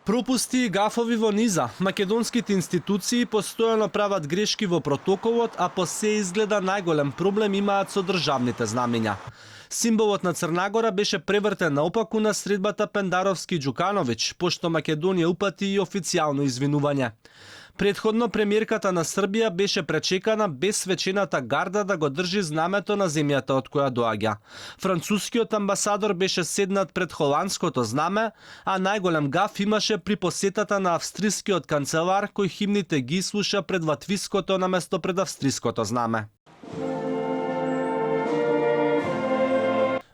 Пропусти и гафови во низа. Македонските институции постојано прават грешки во протоколот, а по се изгледа најголем проблем имаат со државните знамења. Символот на Црнагора беше превртен наопаку на средбата Пендаровски-Џукановиќ, пошто Македонија упати и официјално извинување. Претходно премиерката на Србија беше пречекана без свечената гарда да го држи знамето на земјата од која доаѓа. Францускиот амбасадор беше седнат пред холандското знаме, а најголем гаф имаше при посетата на австрискиот канцелар кој химните ги слуша пред латвиското наместо пред австриското знаме.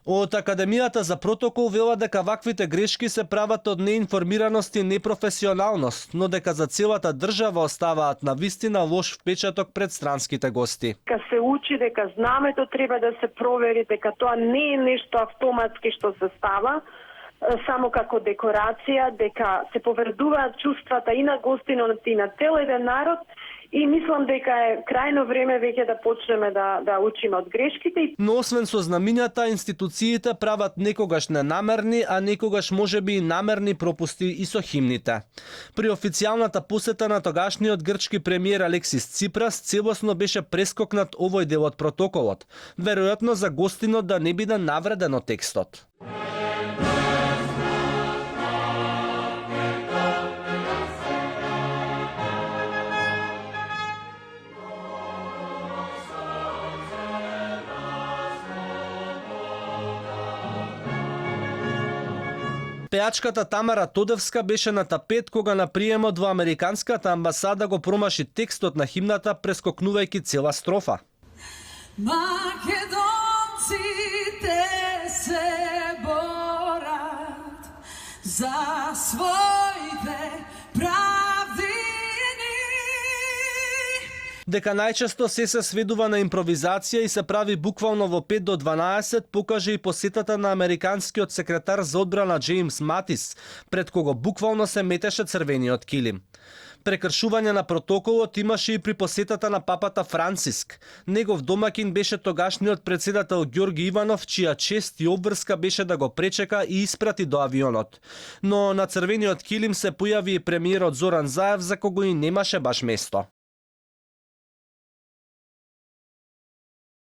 Од Академијата за протокол велат дека ваквите грешки се прават од неинформираност и непрофесионалност, но дека за целата држава оставаат на вистина лош впечаток пред странските гости. Дека се учи дека знамето треба да се провери, дека тоа не е нешто автоматски што се става, само како декорација, дека се повредуваат чувствата и на гостинот и на цел еден народ. И мислам дека е крајно време веќе да почнеме да учиме од грешките. Но освен со знамињата, институциите прават некогаш ненамерни, а некогаш можеби и намерни пропусти и со химните. При официјалната посета на тогашниот грчки премиер Алексис Ципрас целосно беше прескокнат овој дел од протоколот, веројатно за гостинот да не биде навреден од текстот. Пеачката Тамара Тодевска беше на тапет кога на приемот во американската амбасада го промаши текстот на химната прескокнувајќи цела строфа. Македонците се борат за своите правдини. Дека најчесто се сведува на импровизација и се прави буквално во 5 до 12, покаже и посетата на американскиот секретар за одбрана Джеймс Матис, пред кого буквално се метеше црвениот килим. Прекршување на протоколот имаше и при посетата на папата Франциск. Негов домакин беше тогашниот председател Ѓорги Иванов, чија чест и обврска беше да го пречека и испрати до авионот. Но на црвениот килим се појави и премиерот Зоран Заев, за кого и немаше баш место.